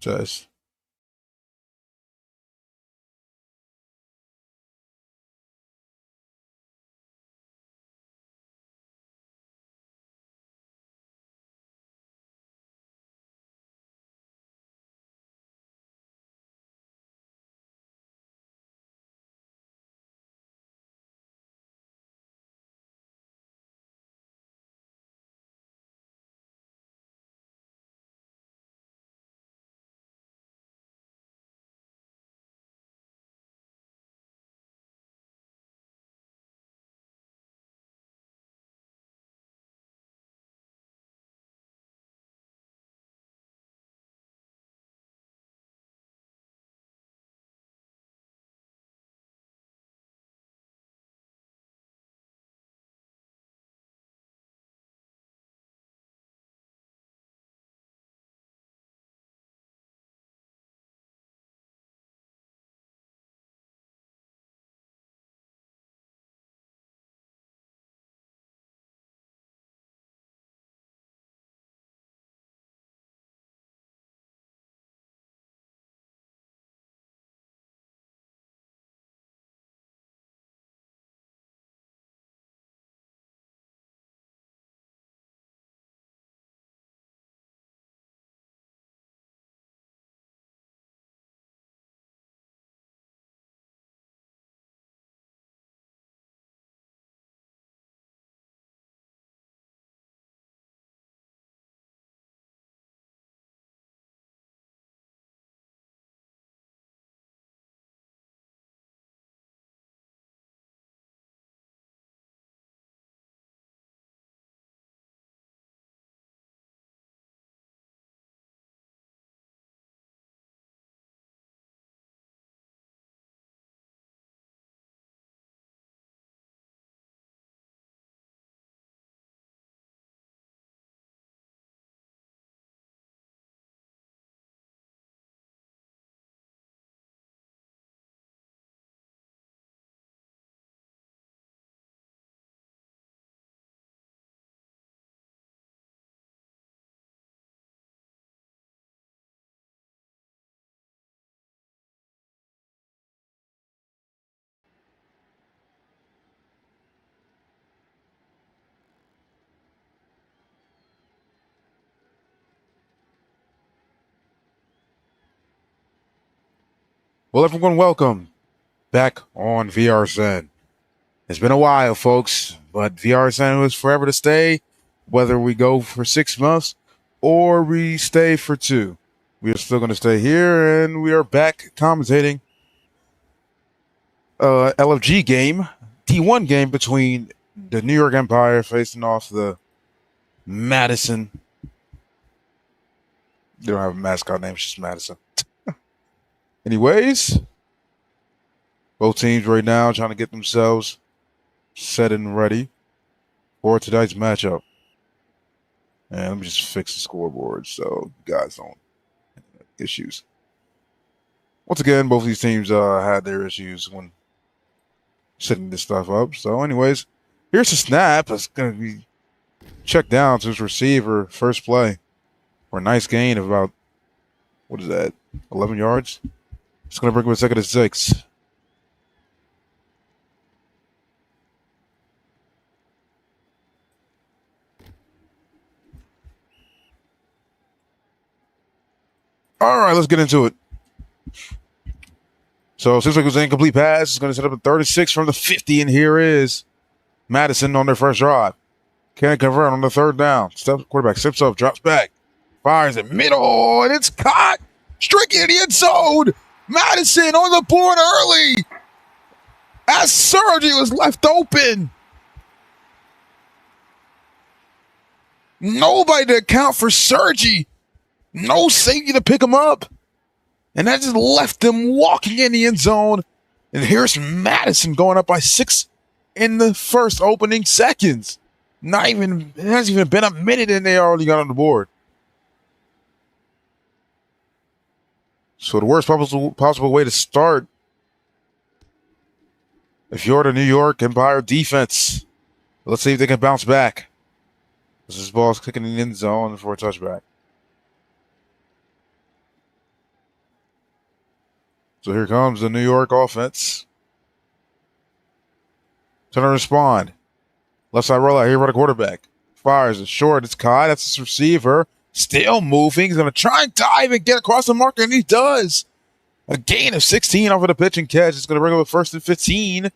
Just well, everyone, welcome back on VRSN. It's been a while, folks, but VRSN was forever to stay. Whether we go for 6 months or we stay for 2, we are still going to stay here, and we are back commentating LFG game, T1 game between the New York Empire facing off the Madison. They don't have a mascot name, it's just Madison. Anyways, both teams right now trying to get themselves set and ready for tonight's matchup. And let me just fix the scoreboard so you guys don't have issues. Once again, both of these teams had their issues when setting this stuff up. So, anyways, here's the snap. It's going to be checked down to his receiver, first play, for a nice gain of about, 11 yards? It's going to bring him a 2nd and 6. All right, let's get into it. So, it seems like it was an incomplete pass. It's going to set up a 36 from the 50, and here is Madison on their first drive. Can't convert on the 3rd down. Quarterback steps up, drops back, fires it middle, and it's caught. Straight in the end zone. Madison on the board early as Sergi was left open. Nobody to account for Sergi. No safety to pick him up. And that just left him walking in the end zone. And here's Madison going up by 6 in the first opening seconds. It hasn't even been a minute and they already got on the board. So the worst possible way to start, if you're the New York Empire defense, let's see if they can bounce back. This ball's kicking in the end zone for a touchback. So here comes the New York offense. Trying to respond. Left side rollout. Here by the quarterback. Fires it short. It's Kai. That's his receiver. Still moving. He's going to try and dive and get across the marker, and he does. A gain of 16 off of the pitch and catch. It's going to bring up a 1st and 15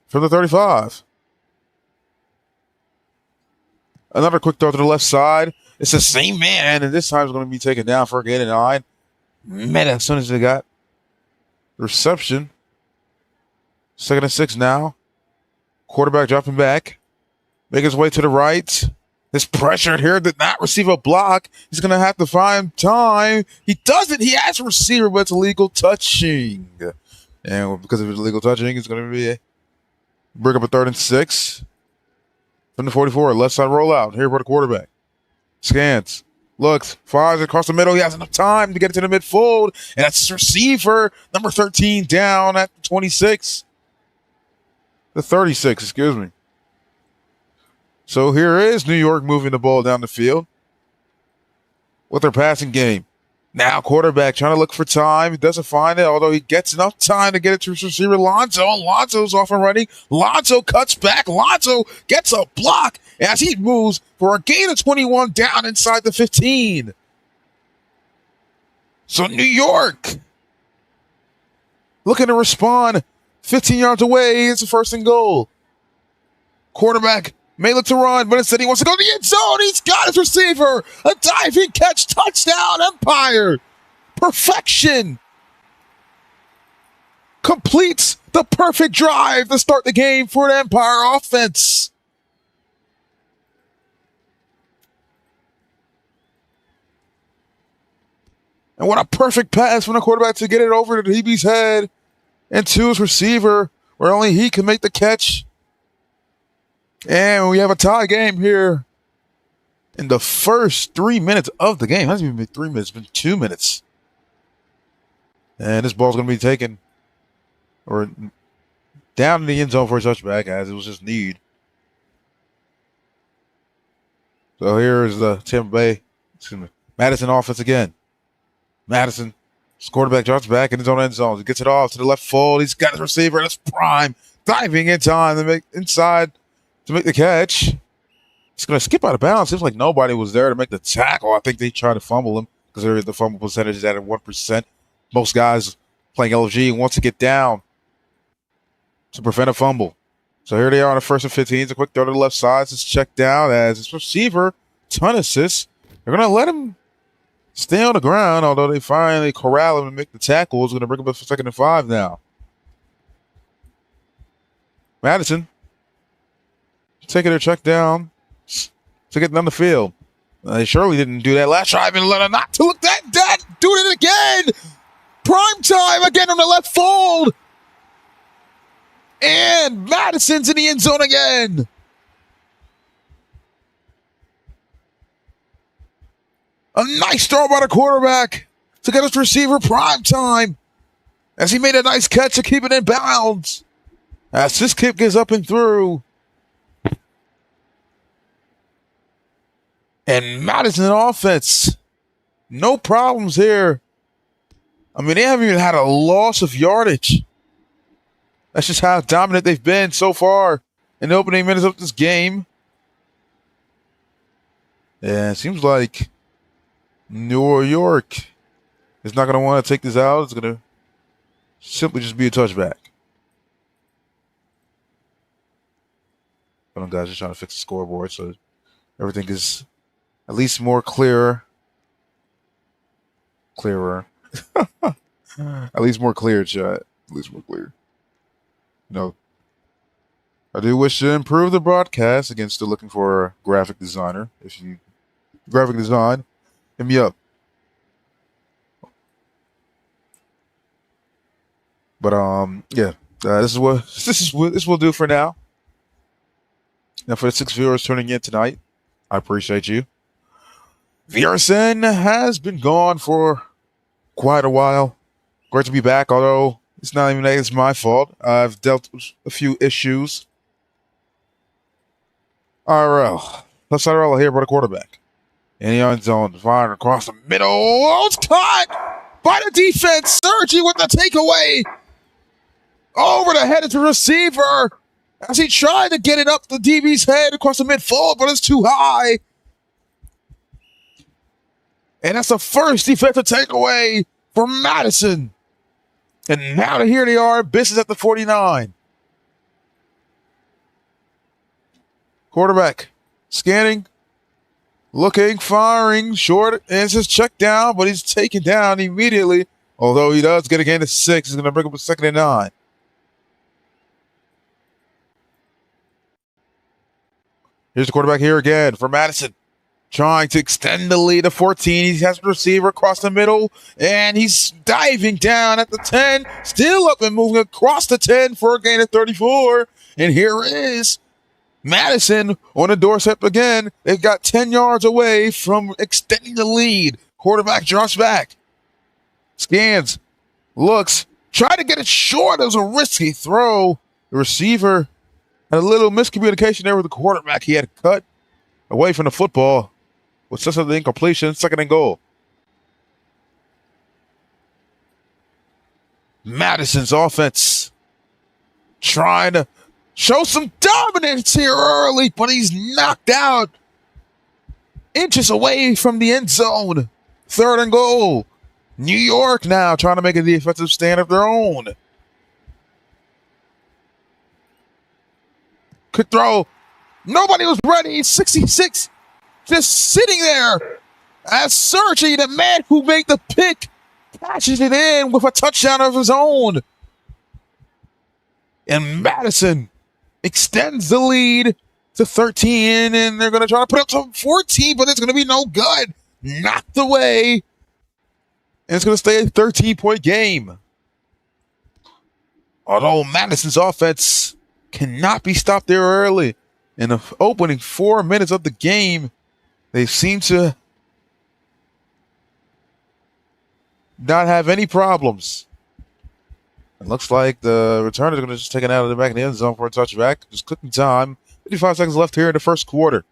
from the 35. Another quick throw to the left side. It's the same man, and this time it's going to be taken down for a gain of 9. Man, as soon as they got reception. 2nd and 6 now. Quarterback dropping back. Make his way to the right. This pressure here did not receive a block. He's going to have to find time. He doesn't. He has a receiver, but it's illegal touching. And because of his illegal touching, it's going to be bring up a 3rd and 6. From the 44, left side rollout. Here for the quarterback. Scans. Looks. Fires across the middle. He has enough time to get it to the midfield. And that's his receiver. Number 13 down at 26. The 36, excuse me. So here is New York moving the ball down the field with their passing game. Now quarterback trying to look for time. He doesn't find it, although he gets enough time to get it to his receiver, Lonzo. Lonzo's off and running. Lonzo cuts back. Lonzo gets a block as he moves for a gain of 21 down inside the 15. So New York looking to respond. 15 yards away. It's a 1st and goal. Quarterback may look to run, but instead he wants to go to the end zone. He's got his receiver. A diving catch, touchdown, Empire. Perfection. Completes the perfect drive to start the game for the Empire offense. And what a perfect pass from the quarterback to get it over to DB's head and to his receiver, where only he can make the catch. And we have a tie game here in the first 3 minutes of the game. It hasn't even been 3 minutes. It's been 2 minutes. And this ball's going to be taken or down in the end zone for a touchback, as it was just need. So here is the Tampa Bay, Madison offense again. Madison, his quarterback drops back in his own end zone. He gets it off to the left fold. He's got his receiver. That's prime. Diving in time to make inside to make the catch. He's going to skip out of bounds. Seems like nobody was there to make the tackle. I think they tried to fumble him because the fumble percentage is at 1%. Most guys playing LFG want to get down to prevent a fumble. So here they are on the 1st and 15. It's a quick throw to the left side. It's checked down as his receiver, ton assists. They're going to let him stay on the ground, although they finally corral him and make the tackle. It's going to bring him up for 2nd and 5 now. Madison taking their check down to get down the field. They surely didn't do that last drive and let him not to look that do it again. Prime time again on the left fold. And Madison's in the end zone again. A nice throw by the quarterback to get his receiver prime time as he made a nice catch to keep it in bounds. As this kick gets up and through. And Madison offense, no problems here. I mean, they haven't even had a loss of yardage. That's just how dominant they've been so far in the opening minutes of this game. Yeah, it seems like New York is not going to want to take this out. It's going to simply just be a touchback. Hold on, guys, just trying to fix the scoreboard so everything is at least more clearer. At least more clear, chat. At least more clear. You know, I do wish to improve the broadcast. Again, still looking for a graphic designer. If you graphic design, hit me up. But yeah, this will do for now. Now for the 6 viewers tuning in tonight, I appreciate you. VRSN has been gone for quite a while. Great to be back, although it's not even it's my fault. I've dealt with a few issues. IRL. Left side RL here by the quarterback. In the end zone, firing across the middle. Oh, it's caught by the defense. Sergi with the takeaway. Over the head of the receiver as he tried to get it up the DB's head across the midfield, but it's too high. And that's the first defensive takeaway for Madison. And now here they are, business at the 49. Quarterback scanning, looking, firing, short, and it's just checked down, but he's taken down immediately. Although he does get a gain of 6, he's going to bring up a 2nd and 9. Here's the quarterback here again for Madison. Trying to extend the lead to 14. He has the receiver across the middle, and he's diving down at the 10. Still up and moving across the 10 for a gain of 34. And here is Madison on the doorstep again. They've got 10 yards away from extending the lead. Quarterback drops back. Scans. Looks. Try to get it short. It was a risky throw. The receiver had a little miscommunication there with the quarterback. He had cut away from the football with such an incompletion. 2nd and goal. Madison's offense trying to show some dominance here early, but he's knocked out inches away from the end zone. 3rd and goal. New York now trying to make a defensive stand of their own. Quick throw. Nobody was ready. 66 just sitting there as Sergi, the man who made the pick, patches it in with a touchdown of his own. And Madison extends the lead to 13, and they're going to try to put up some 14, but it's going to be no good. Knocked away. And it's going to stay a 13-point game. Although Madison's offense cannot be stopped there early. In the opening 4 minutes of the game, they seem to not have any problems. It looks like the returner is going to just take it out of the back of the end zone for a touchback. Just clicking time. 55 seconds left here in the first quarter.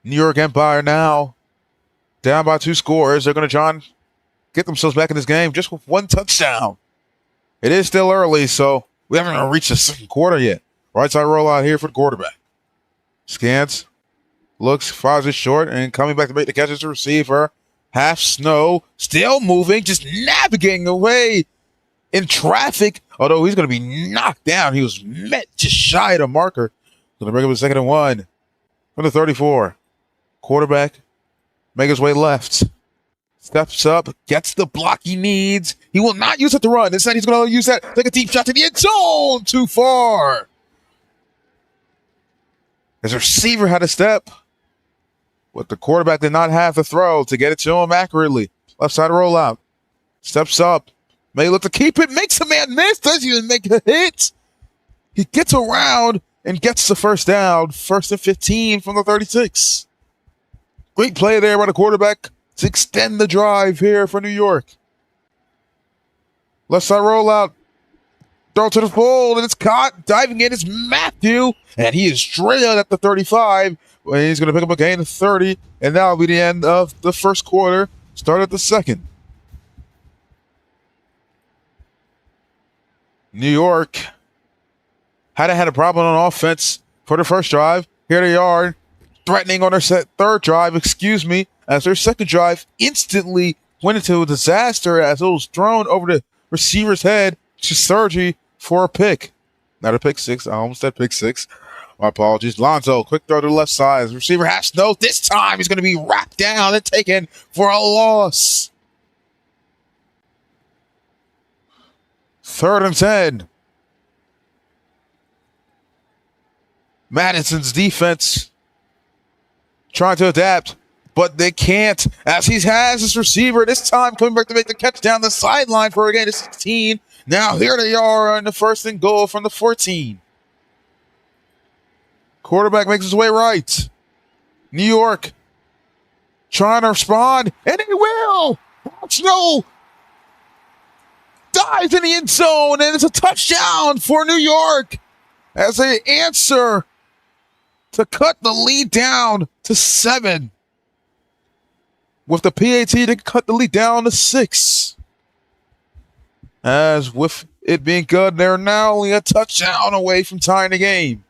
New York Empire now down by 2 scores. They're going to try and get themselves back in this game just with 1 touchdown. It is still early, so we haven't even reached the 2nd quarter yet. Right side rollout here for the quarterback. Scans, looks, fires it short, and coming back to make the catch as a receiver. Half snow, still moving, just navigating away in traffic. Although he's going to be knocked down. He was met just shy of the marker. Going to bring up a 2nd and 1 from the 34. Quarterback, make his way left. Steps up, gets the block he needs. He will not use it to run. Instead, he's going to use that, take a deep shot to the end zone. Too far. His receiver had a step, but the quarterback did not have the throw to get it to him accurately. Left side rollout. Steps up. May look to keep it. Makes the man miss. Doesn't even make a hit. He gets around and gets the first down. 1st and 15 from the 36. Great play there by the quarterback to extend the drive here for New York. Left side rollout. Throw to the fold, and it's caught. Diving in is Matthew, and he is straight out at the 35. And he's going to pick up a gain of 30, and that will be the end of the first quarter. Start at the 2nd. New York had a problem on offense for the first drive. Here they are, threatening on their 3rd drive, as their 2nd drive instantly went into a disaster as it was thrown over the receiver's head to Sergi for a pick. Not a pick 6. I almost said pick 6. My apologies. Lonzo, quick throw to the left side. The receiver has no. This time he's going to be wrapped down and taken for a loss. 3rd and 10. Madison's defense trying to adapt, but they can't, as he has his receiver this time coming back to make the catch down the sideline for a gain of 16. Now here they are on the 1st and goal from the 14. Quarterback makes his way right. New York trying to respond, and he will. Snow dives in the end zone, and it's a touchdown for New York as they answer to cut the lead down to 7. with the PAT to cut the lead down to 6. As with it being good, they're now only a touchdown away from tying the game.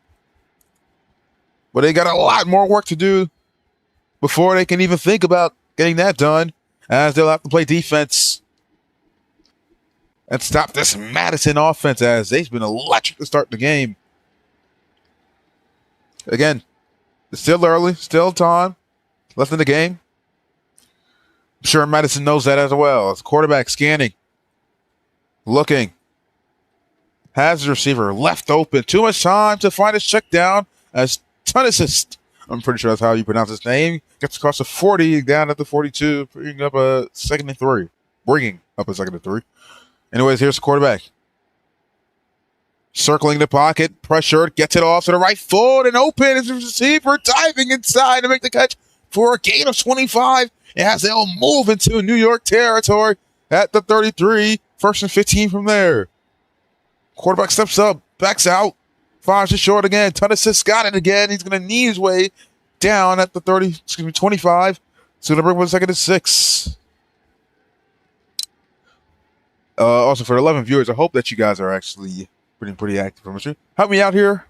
But they got a lot more work to do before they can even think about getting that done, as they'll have to play defense and stop this Madison offense, as they've been electric to start the game. Again, it's still early, still time left in the game. I'm sure Madison knows that as well. As quarterback scanning, looking, has the receiver left open. Too much time to find his check down as Tunisist, I'm pretty sure that's how you pronounce his name, gets across the 40, down at the 42, bringing up a 2nd and 3. Anyways, here's the quarterback. Circling the pocket, pressured, gets it off to the right foot, and open is the receiver diving inside to make the catch for a gain of 25. As they'll move into New York territory at the 33, 1st and 15 from there. Quarterback steps up, backs out, fires it short again. Tunisist got it again. He's going to knee his way down at the 25. So going to bring him 2nd and 6. Also, for 11 viewers, I hope that you guys are actually pretty active from the help me out here.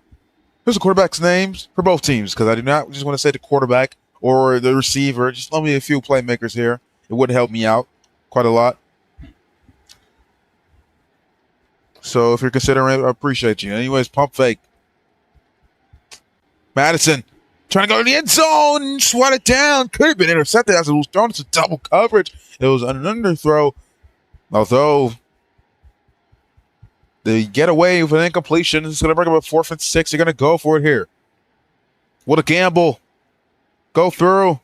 Here's the quarterback's names for both teams, because I do not just want to say the quarterback or the receiver. Just let me a few playmakers here. It would help me out quite a lot. So if you're considering it, I appreciate you. Anyways, pump fake. Madison trying to go to the end zone, swat it down. Could have been intercepted as it was thrown into double coverage. It was an underthrow. Although they get away with an incompletion, it's going to bring up a 4th and 6. They're going to go for it here. What a gamble. Go through.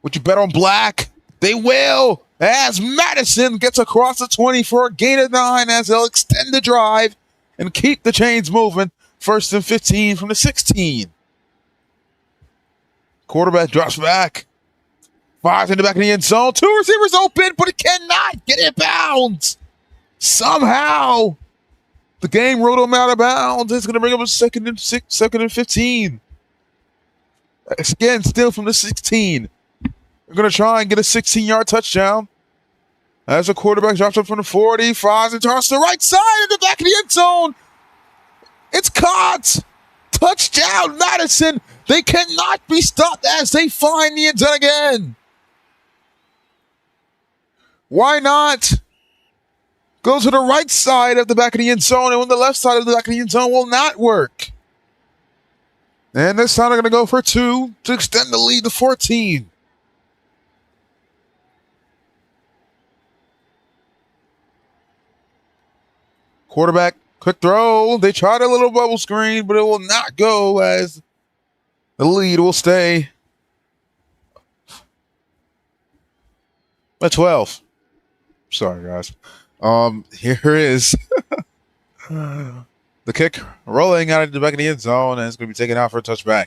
Would you bet on black? They will. As Madison gets across the 20 for a gain of 9, as they'll extend the drive and keep the chains moving. 1st and 15 from the 16. Quarterback drops back. Fires in the back of the end zone. 2 receivers open, but it cannot get in bounds. Somehow, the game ruled him out of bounds. It's going to bring up a 2nd and 6, 2nd and 15. Again, still from the 16. They're going to try and get a 16-yard touchdown. As the quarterback drops up from the 40, fires and tosses to the right side in the back of the end zone. It's caught. Touchdown, Madison. They cannot be stopped as they find the end zone again. Why not? Go to the right side of the back of the end zone, and when the left side of the back of the end zone will not work. And this time they're going to go for 2 to extend the lead to 14. Quarterback, quick throw. They tried a little bubble screen, but it will not go, as the lead will stay at 12. Sorry, guys. Here is the kick rolling out of the back of the end zone, and it's going to be taken out for a touchback.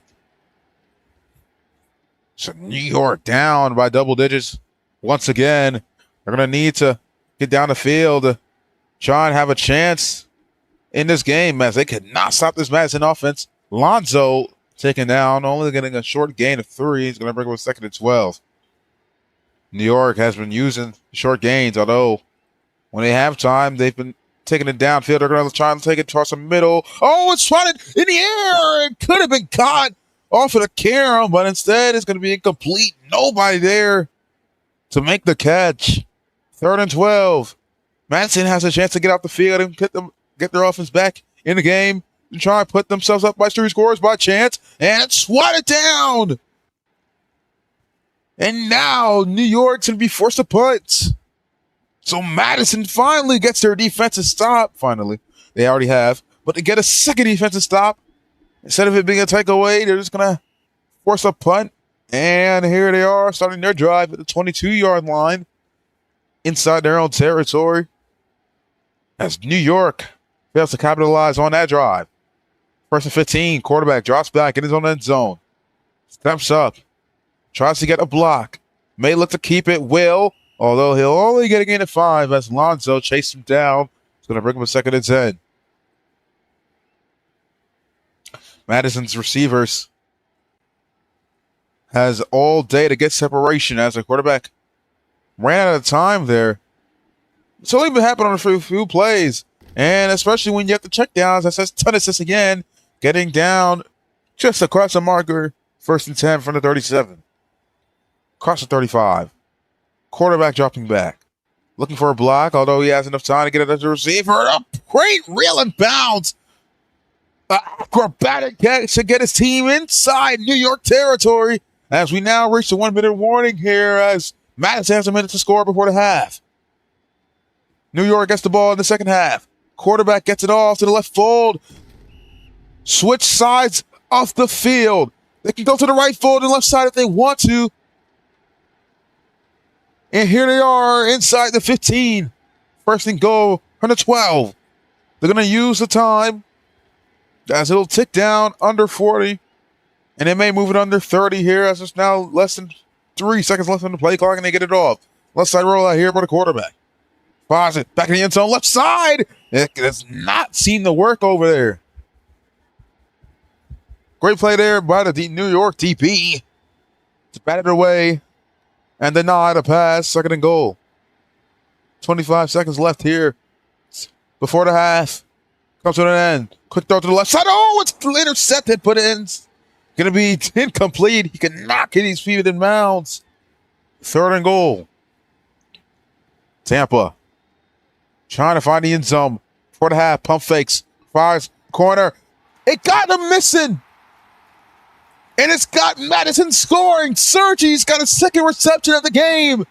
So New York down by double digits once again. They're going to need to get down the field, try and have a chance in this game, as they could not stop this Madison offense. Lonzo taken down, only getting a short gain of 3. He's going to bring up a 2nd and 12. New York has been using short gains, although when they have time, they've been taking it downfield. They're going to try and take it towards the middle. Oh, it's swatted in the air. It could have been caught off of the carom, but instead it's going to be incomplete. Nobody there to make the catch. 3rd and 12. Madison has a chance to get out the field and get their offense back in the game and try and put themselves up by 3 scores by chance, and swat it down. And now New York's going to be forced to punt. So Madison finally gets their defensive stop. Finally. They already have. But to get a 2nd defensive stop, instead of it being a takeaway, they're just going to force a punt. And here they are, starting their drive at the 22-yard line inside their own territory, as New York fails to capitalize on that drive. 1st and 15, quarterback drops back in his own end zone. Steps up. Tries to get a block. May look to keep it. Will. Although he'll only get a gain of 5 as Lonzo chased him down. It's going to bring him a 2nd and 10. Madison's receivers has all day to get separation as the quarterback ran out of time there. It's only been happening on a few plays. And especially when you have to check downs, that says ton assists again, getting down just across the marker, 1st and 10 from the 37. Across the 35. Quarterback dropping back. Looking for a block, although he has enough time to get it as a receiver. A great reel and bounce. Acrobatic catch to get his team inside New York territory as we now reach the 1-minute warning here as Madison has a minute to score before the half. New York gets the ball in the second half. Quarterback gets it off to the left fold. Switch sides off the field. They can go to the right fold and left side if they want to. And here they are inside the 15. 1st and goal from the 12. They're going to use the time as it'll tick down under 40. And they may move it under 30 here as there's now less than 3 seconds left on the play clock and they get it off. Left side roll out here for the quarterback. Fires it back in the end zone, left side. It does not seem to work over there. Great play there by the New York DB. To bat it away and deny the pass. 2nd and goal. 25 seconds left here before the half. Comes to an end. Quick throw to the left side. Oh, it's intercepted, but it's going to be incomplete. He cannot get his feet in bounds. 3rd and goal. Tampa trying to find the end zone for the half. Pump fakes. Fires. Corner. It got him missing. And it's got Madison scoring. Sergi's got a 2nd reception of the game.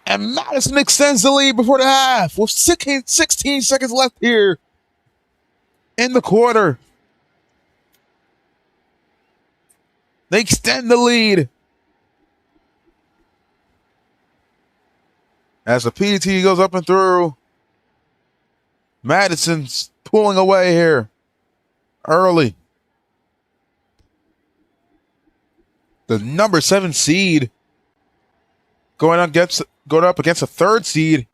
And Madison extends the lead before the half with 16 seconds left here in the quarter. They extend the lead. As the PDT goes up and through, Madison's pulling away here early. The number 7 seed going up against a 3rd seed.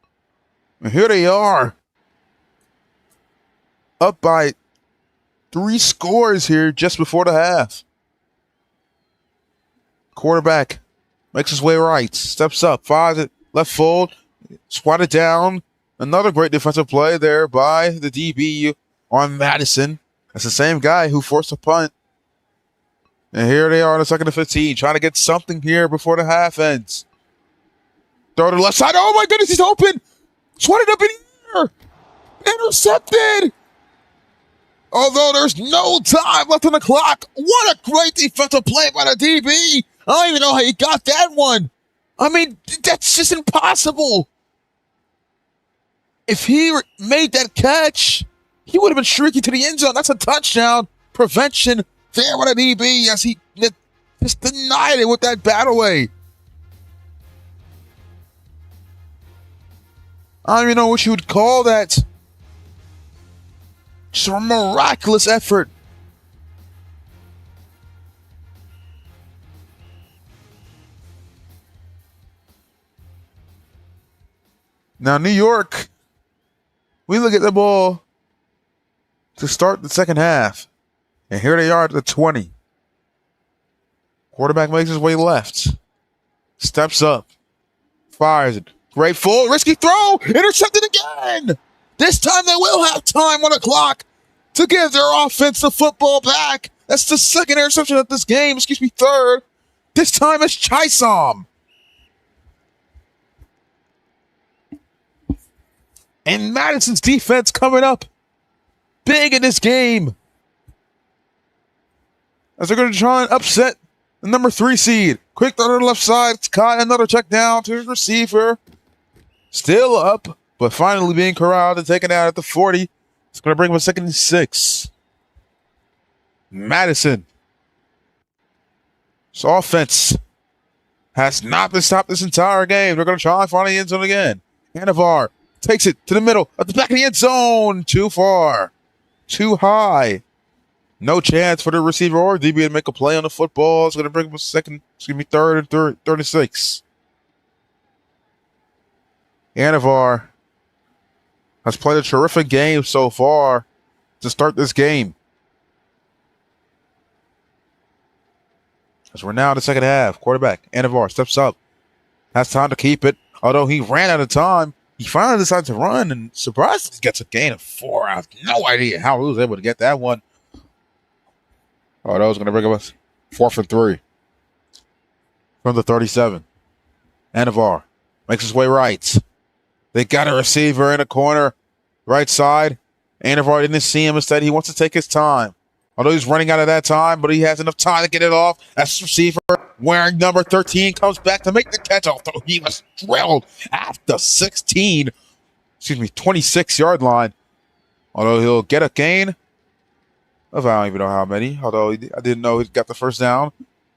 And here they are. Up by 3 scores here just before the half. Quarterback makes his way right. Steps up. Fires it. Left fold. Swatted down. Another great defensive play there by the DB on Madison. That's the same guy who forced a punt. And here they are on the 2nd and 15, trying to get something here before the half ends. Throw to the left side. Oh my goodness, he's open. Swatted up in the air. Intercepted. Although there's no time left on the clock. What a great defensive play by the DB. I don't even know how he got that one. I mean, that's just impossible. If he made that catch, he would have been streaking to the end zone. That's a touchdown. Prevention there with a DB as he just denied it with that bat away. I don't even know what you would call that. Just a miraculous effort. Now, New York, we look at the ball to start the second half. And here they are at the 20. Quarterback makes his way left. Steps up. Fires it. Great full. Risky throw. Intercepted again. This time they will have time on the clock to give their offense the football back. That's the 2nd interception of this game. 3rd. This time it's Chisom. And Madison's defense coming up big in this game. As they're going to try and upset the number 3 seed. Quick throw to the left side. It's caught. Another check down to his receiver. Still up, but finally being corralled and taken out at the 40. It's going to bring him a 2nd and 6. Madison. This offense has not been stopped this entire game. They're going to try and find the end zone again. Hanavar takes it to the middle at the back of the end zone. Too far. Too high. No chance for the receiver or DB to make a play on the football. It's going to bring him a 3rd and 36. Hanavar has played a terrific game so far to start this game. As we're now in the second half. Quarterback, Anavar, steps up. Has time to keep it. Although he ran out of time, he finally decides to run and surprisingly gets a gain of 4. I have no idea how he was able to get that one. Oh, that was going to bring us 4th and 3. From the 37. Anavar makes his way right. They got a receiver in a corner, right side. Anavar didn't see him. Instead, he wants to take his time. Although he's running out of that time, but he has enough time to get it off. As receiver wearing number 13 comes back to make the catch, although he was drilled at the 26-yard line. Although he'll get a gain of I don't even know how many. Although I didn't know he got the first down.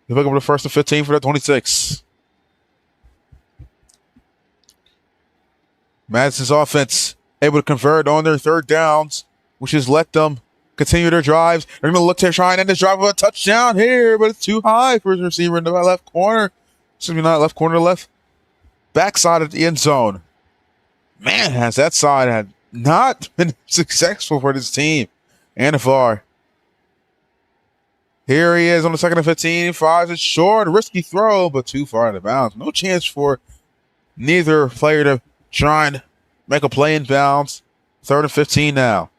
He'll pick up the first and 15 for the 26. Madison's offense able to convert on their third downs, which has let them continue their drives. They're going to look to try and end this drive with a touchdown here, but it's too high for his receiver in the left corner. Excuse me, not left corner, left backside of the end zone. Man, has that side had not been successful for this team. Anavar. Here he is on the second and 15. Fires it short. Risky throw, but too far out of bounds. No chance for neither player to try and make a play in bounds. 3rd and 15 now.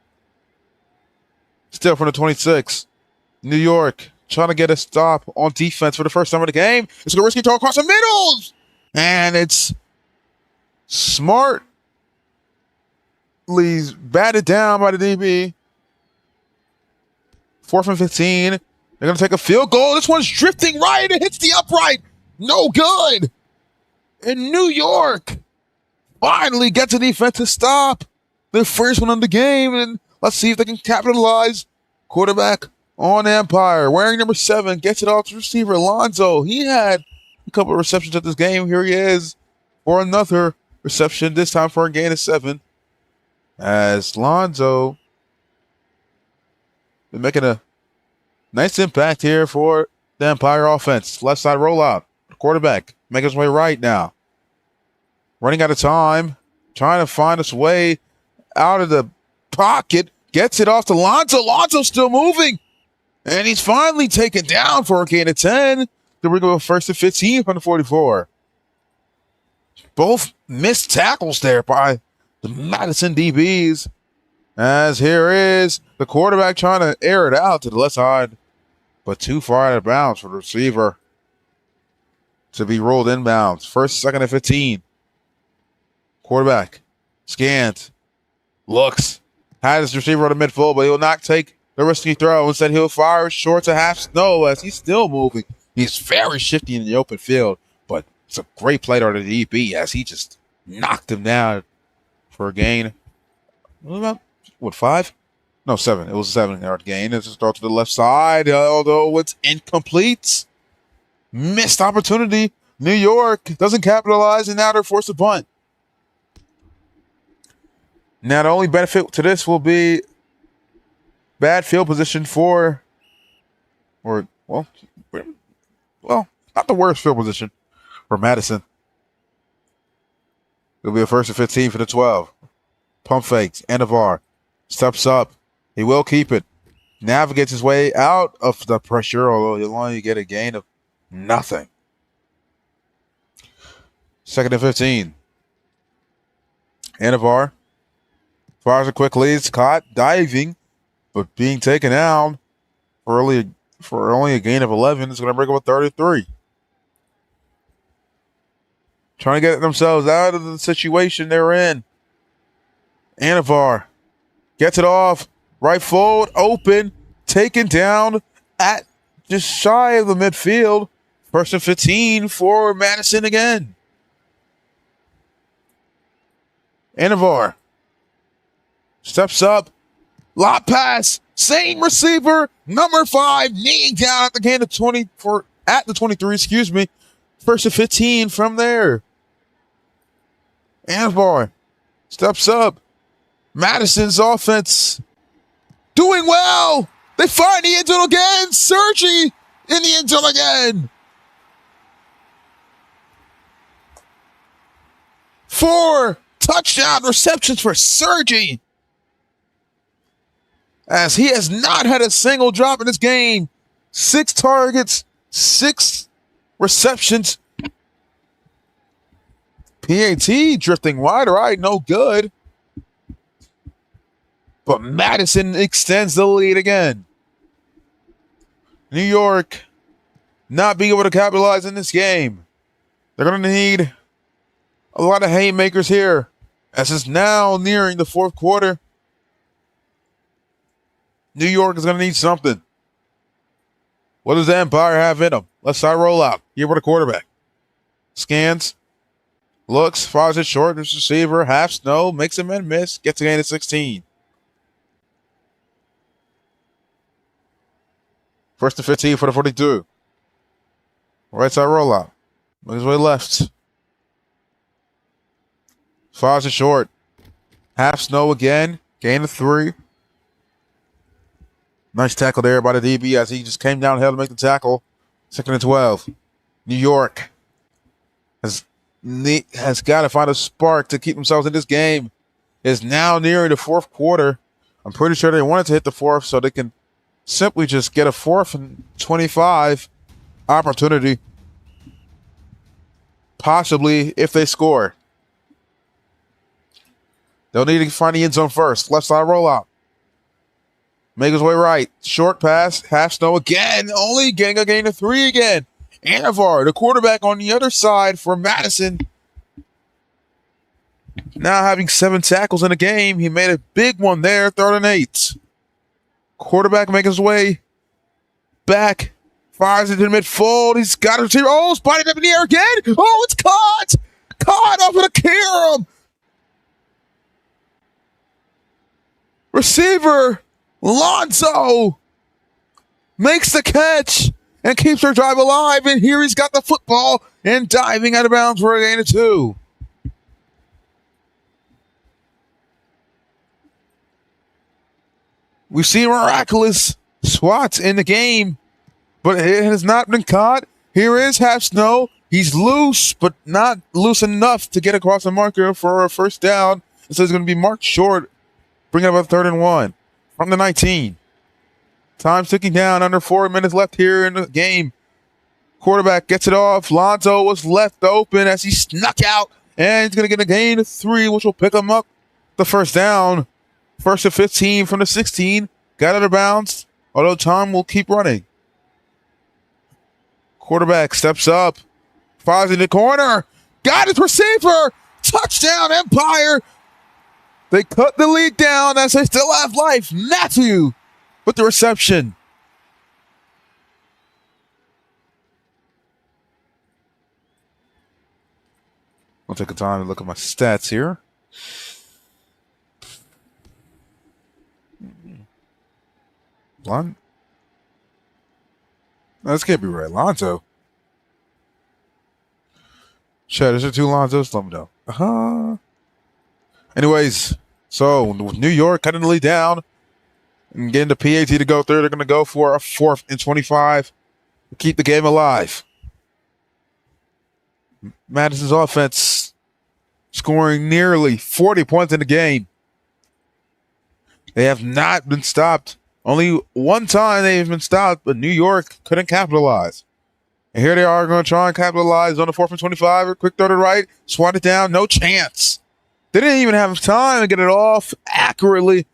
Still from the 26. New York trying to get a stop on defense for the first time of the game. It's a risky throw across the middle. And it's smartly batted down by the DB. 4th and 15. They're going to take a field goal. This one's drifting right. It hits the upright. No good. And New York finally gets a defensive stop. Their first one on the game. And let's see if they can capitalize. Quarterback on Empire. Wearing number 7. Gets it off to receiver Alonzo. He had a couple of receptions at this game. Here he is for another reception. This time for a gain of 7. As Lonzo been making a nice impact here for the Empire offense. Left side rollout. Quarterback making his way right now. Running out of time. Trying to find his way out of the pocket. Gets it off to Lonzo. Lonzo's still moving. And he's finally taken down for a gain of 10. Then we go 1st and 15 from the 44. Both missed tackles there by the Madison DBs. As here is the quarterback trying to air it out to the left side, but too far out of bounds for the receiver to be rolled inbounds. 1st, 2nd, and 15. Quarterback scans, looks, has his receiver on the midfield, but he'll not take the risky throw. Instead, he'll fire short to half snow as he's still moving. He's very shifty in the open field, but it's a great play to the DB as he just knocked him down for a gain. About 5? No, 7. It was a 7-yard gain. It's a throw to the left side, although it's incomplete. Missed opportunity. New York doesn't capitalize, and now they're forced to punt. Now, the only benefit to this will be bad field position for, not the worst field position for Madison. It'll be a 1st and 15 for the 12. Pump fakes. Anavar steps up. He will keep it. Navigates his way out of the pressure, although he'll only get a gain of nothing. 2nd and 15. Anavar fires a quick lead. It's caught diving, but being taken out for only a gain of 11 is going to bring up a 33. Trying to get themselves out of the situation they're in. Anavar gets it off. Right forward, open, taken down at just shy of the midfield. 1st and 15 for Madison again. Anavar steps up. Lot pass. Same receiver. Number 5 kneeing down at the gain of 24 at the 23, 1st and 15 from there. Anavar steps up. Madison's offense doing well. They find the end zone again. Sergi in the end zone again. 4 touchdown receptions for Sergi, as he has not had a single drop in this game. 6 targets, 6 receptions. PAT drifting wide right, no good. But Madison extends the lead again. New York not being able to capitalize in this game. They're going to need a lot of haymakers here, as it's now nearing the fourth quarter. New York is going to need something. What does the Empire have in them? Left side rollout. Here with the quarterback. Scans. Looks. Fires it short. This receiver. Half snow. Makes a man miss. Gets a gain at 16. First and 15 for the 42. Right side rollout. Look his way left. Fires it short. Half snow again. Gain of 3. Nice tackle there by the DB as he just came downhill to make the tackle. 2nd and 12. New York has got to find a spark to keep themselves in this game. It's now nearing the fourth quarter. I'm pretty sure they wanted to hit the fourth so they can simply just get a 4th and 25 opportunity. Possibly if they score. They'll need to find the end zone first. Left side rollout. Make his way right. Short pass. Half snow again. Only getting a gain of 3 again. Anavar, the quarterback on the other side for Madison. Now having 7 tackles in the game. He made a big one there. 3rd and 8. Quarterback making his way back. Fires into the midfold. He's got a receiver. Oh, spotted up in the air again. Oh, it's caught. Caught off of the carom. Receiver Lonzo makes the catch and keeps their drive alive. And here he's got the football and diving out of bounds for a gain of 2. We've seen miraculous swats in the game, but it has not been caught. Here is half snow. He's loose, but not loose enough to get across the marker for a first down. So he's going to be marked short, bringing up a 3rd and 1 from the 19. Time ticking down, under 4 minutes left here in the game. Quarterback gets it off. Lonzo was left open as he snuck out, and he's going to get a gain of 3, which will pick him up the first down. 1st and 15 from the 16. Got out of bounds, although time will keep running. Quarterback steps up, fires in the corner. Got his receiver. Touchdown, Empire. They cut the lead down as they still have life. Matthew with the reception. I'll take a time to look at my stats here. No, this can't be right. Lonzo. Chad, is there 2 Lonzos? Let me know. Anyways, so with New York cutting the lead down and getting the PAT to go through, they're going to go for a 4th and 25 to keep the game alive. Madison's offense scoring nearly 40 points in the game. They have not been stopped. Only one time they've been stopped, but New York couldn't capitalize. And here they are going to try and capitalize on the 4th and 25. A quick throw to the right, swat it down, no chance. They didn't even have time to get it off accurately.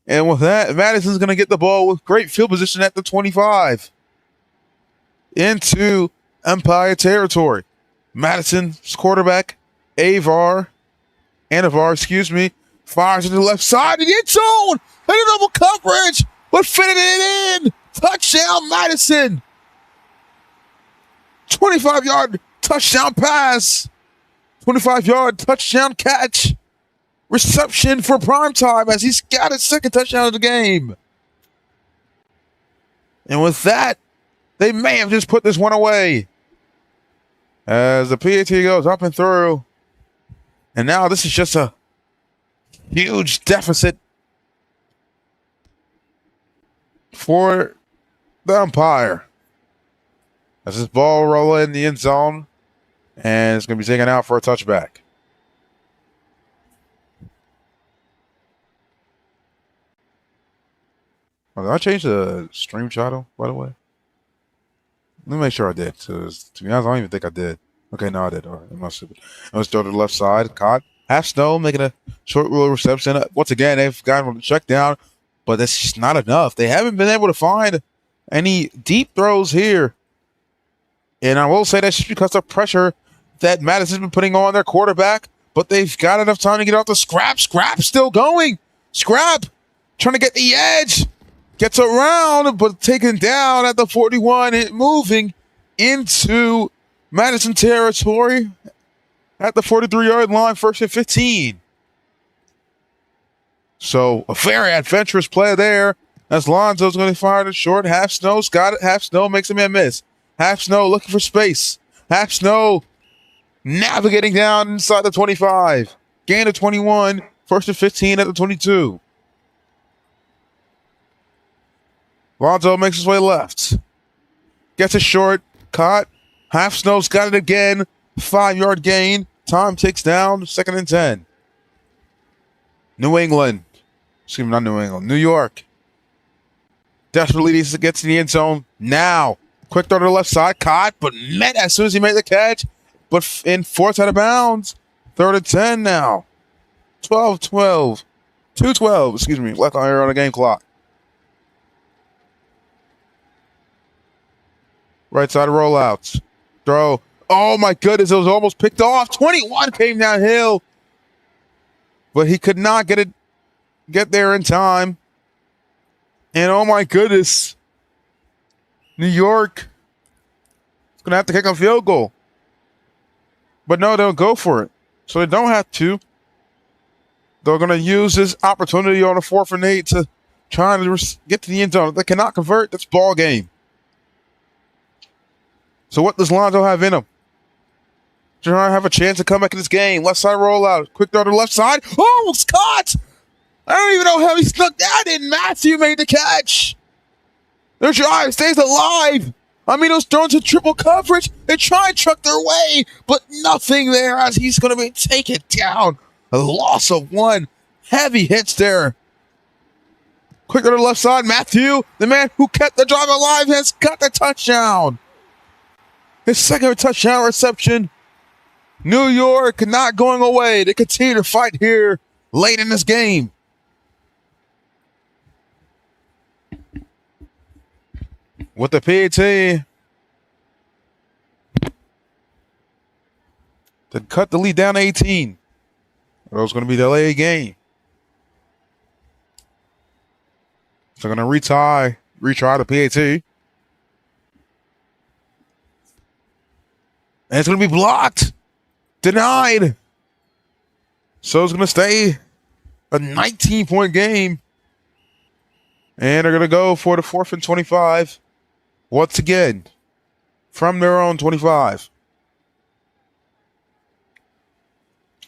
And with that, Madison's going to get the ball with great field position at the 25 into Empire territory. Madison's quarterback, Anavar, fires to the left side of the end zone. And a double coverage, but fitting it in. Touchdown, Madison. 25-yard touchdown pass. 25-yard touchdown catch. Reception for primetime as he's got his 2nd touchdown of the game. And with that, they may have just put this one away. As the PAT goes up and through. And now this is just a huge deficit for the Empire. As this ball roll in the end zone. And it's going to be taken out for a touchback. Oh, did I change the stream channel, by the way? Let me make sure I did. So, to be honest, I don't even think I did. Okay, no, I did. All right, I'm not stupid. Let's throw to the left side. Caught. Half Snow making a short little reception. Once again, they've gotten the check down, but that's just not enough. They haven't been able to find any deep throws here. And I will say that's just because of pressure that Madison's been putting on their quarterback, but they've got enough time to get off the Scrap. Scrap still going. Scrap trying to get the edge. Gets around, but taken down at the 41, moving into Madison territory at the 43-yard line, 1st and 15. So a very adventurous play there as Lonzo's going to fire it short. Half Snow's got it. Half Snow makes a man miss. Half Snow looking for space. Half Snow navigating down inside the 25. Gain of 21, 1st and 15 at the 22. Lonzo makes his way left. Gets it short. Caught. Half Snow's got it again. 5-yard gain. Time ticks down. 2nd and 10. New England. Excuse me, not New England. New York. Desperately needs to get to the end zone now. Quick throw to the left side. Caught, but met as soon as he made the catch. But forced out of bounds. 3rd and 10 now. 12-12. 2-12, excuse me. Left on here on the game clock. Right side rollouts. Throw. Oh, my goodness. It was almost picked off. 21 came downhill. But he could not get there in time. And, oh, my goodness. New York is going to have to kick a field goal. But, no, they'll go for it. So they don't have to. They're going to use this opportunity on a 4th and 8 to try to get to the end zone. If they cannot convert, that's ball game. So what does Lonzo have in him? Trying to have a chance to come back in this game. Left side rollout. Quick throw to the left side. Oh, it's caught! I don't even know how he snuck that in. Matthew made the catch. Their drive stays alive. I mean, those throws in triple coverage. They try and truck their way, but nothing there as he's going to be taken down. A loss of 1. Heavy hits there. Quick to the left side. Matthew, the man who kept the drive alive, has got the touchdown. His 2nd touchdown reception. New York not going away. They continue to fight here late in this game. With the PAT to cut the lead down to 18. That was going to be the LA game. So they're going to retry the PAT. And it's going to be blocked. Denied. So it's going to stay a 19-point game. And they're going to go for the 4th and 25. Once again, from their own 25.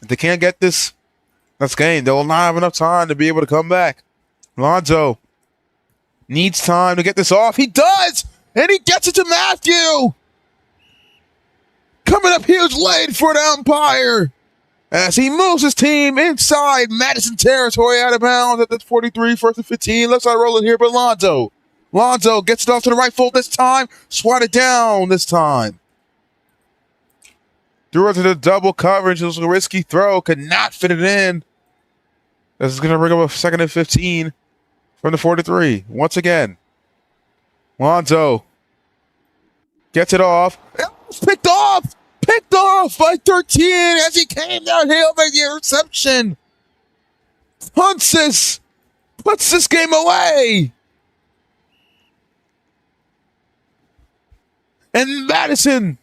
If they can't get this game, they will not have enough time to be able to come back. Lonzo needs time to get this off. He does! And he gets it to Matthew! Coming up huge late for the umpire as he moves his team inside Madison territory out of bounds at the 43, 1st and 15. Left side rolling here, but Lonzo gets it off to the right foot this time. Swatted down this time. Threw it to the double coverage. It was a risky throw. Could not fit it in. This is going to bring up a 2nd and 15 from the 43. Once again, Lonzo gets it off. It was picked off. Picked off by 13 as he came downhill, made the interception. Puts this game away. And Madison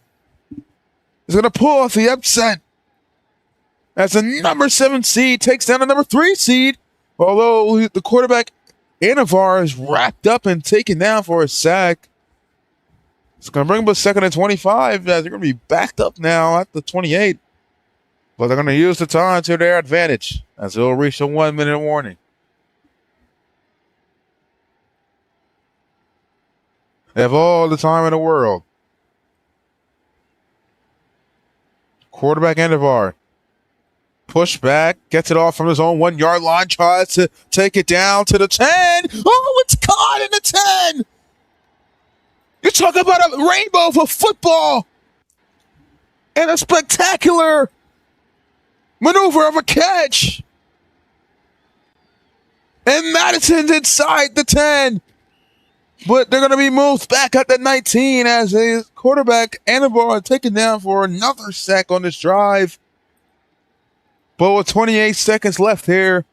is going to pull off the upset as the number 7 seed takes down the number 3 seed. Although the quarterback, Anavar, is wrapped up and taken down for a sack. It's going to bring up a 2nd and 25 as they're going to be backed up now at the 28. But they're going to use the time to their advantage as they'll reach a 1-minute warning. They have all the time in the world. Quarterback Anavar. Push back, gets it off from his own 1-yard line, tries to take it down to the 10. Oh, it's caught in the 10. You're talk about a rainbow for football and a spectacular maneuver of a catch. And Madison's inside the 10. But they're going to be moved back at the 19 as a quarterback and the ball are taken down for another sack on this drive. But with 28 seconds left here,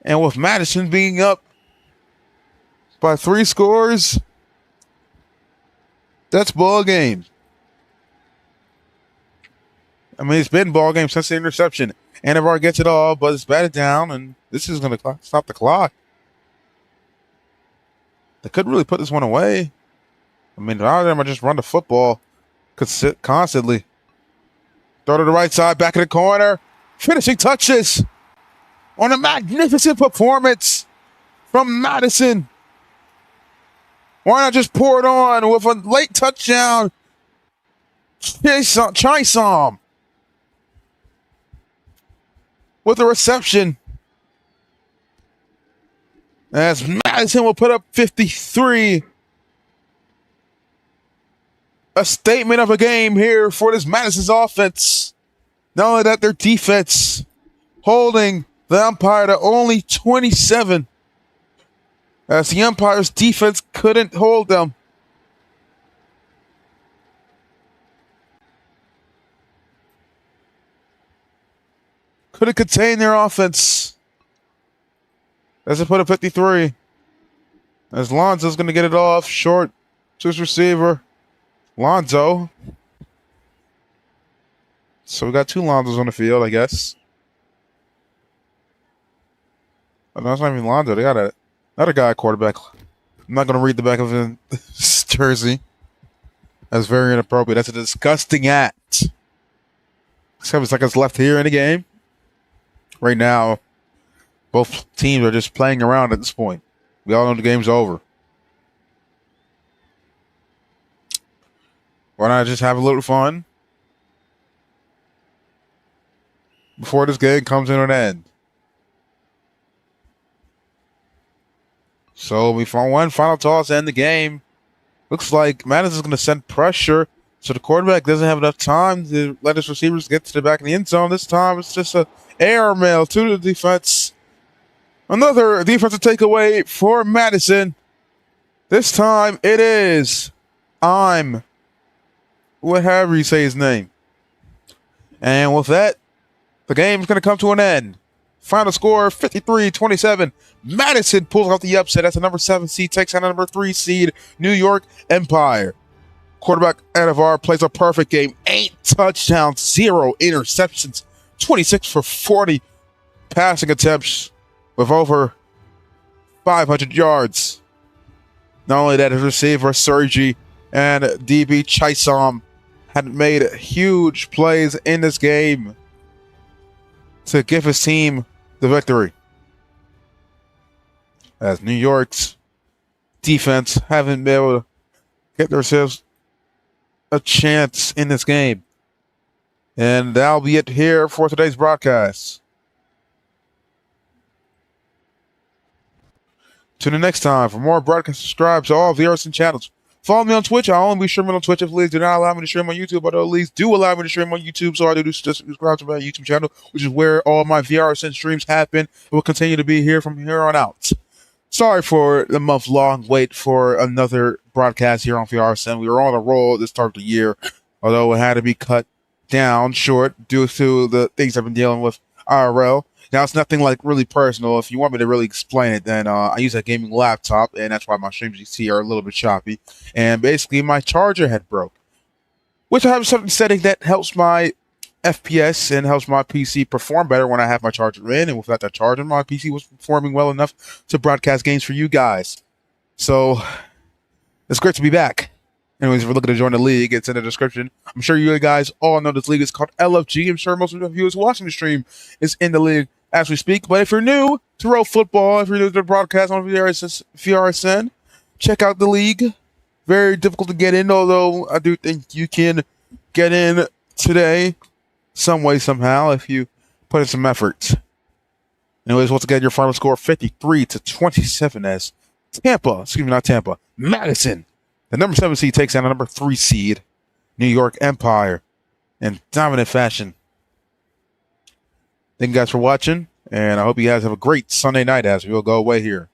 and with Madison being up by 3 scores, that's ball game. I mean, it's been ball game since the interception. Anavar gets it all, but it's batted down, and this is going to stop the clock. They couldn't really put this one away. I mean, a lot of them are just run the football constantly. Throw to the right side, back in the corner. Finishing touches on a magnificent performance from Madison. Why not just pour it on with a late touchdown? Chisom with the reception. As Madison will put up 53. A statement of a game here for this Madison's offense. Not only that, their defense holding the umpire to only 27. As the umpire's defense couldn't hold them. Couldn't contain their offense. As they put up 53. As Lonzo's going to get it off short to his receiver. Lonzo. So we got 2 Lonzos on the field, I guess. Oh, no, it's not even Lonzo. They got another guy at quarterback. I'm not going to read the back of his jersey. That's very inappropriate. That's a disgusting act. 7 seconds left here in the game. Right now, both teams are just playing around at this point. We all know the game's over. Why not just have a little fun before this game comes to an end? So we found one final toss to end the game. Looks like Madison's going to send pressure, so the quarterback doesn't have enough time to let his receivers get to the back of the end zone. This time it's just an air mail to the defense. Another defensive takeaway for Madison. This time it is whatever you say his name. And with that, the game's going to come to an end. Final score, 53-27. Madison pulls out the upset as the number 7 seed takes on the number 3 seed, New York Empire. Quarterback Anavar plays a perfect game. 8 touchdowns, 0 interceptions, 26 for 40 passing attempts with over 500 yards. Not only that, his receiver, Sergi, and DB Chisom had made huge plays in this game to give his team the victory. As New York's defense haven't been able to get themselves a chance in this game. And that'll be it here for today's broadcast. Tune in next time for more broadcasts. Subscribe to all VRSN channels. Follow me on Twitch. I'll only be streaming on Twitch if leagues do not allow me to stream on YouTube, but leagues do allow me to stream on YouTube, so I do just subscribe to my YouTube channel, which is where all my VRSN streams happen. It will continue to be here from here on out. Sorry for the month-long wait for another broadcast here on VRSN. We were on a roll at the start of the year, although it had to be cut down short due to the things I've been dealing with IRL. Now, it's nothing like really personal. If you want me to really explain it, then I use a gaming laptop, and that's why my streams you see are a little bit choppy. And basically, my charger had broke, which I have something setting that helps my FPS and helps my PC perform better when I have my charger in. And without that charger, my PC was performing well enough to broadcast games for you guys. So, it's great to be back. Anyways, if you're looking to join the league, it's in the description. I'm sure you guys all know this league is called LFG. I'm sure most of the viewers watching the stream is in the league as we speak. But if you're new to Road Football, if you're new to the broadcast on VRSN, check out the league. Very difficult to get in, although I do think you can get in today some way, somehow, if you put in some effort. Anyways, once again, your final score 53-27 as Madison The number 7 seed takes down the number 3 seed, New York Empire, in dominant fashion. Thank you guys for watching, and I hope you guys have a great Sunday night as we will go away here.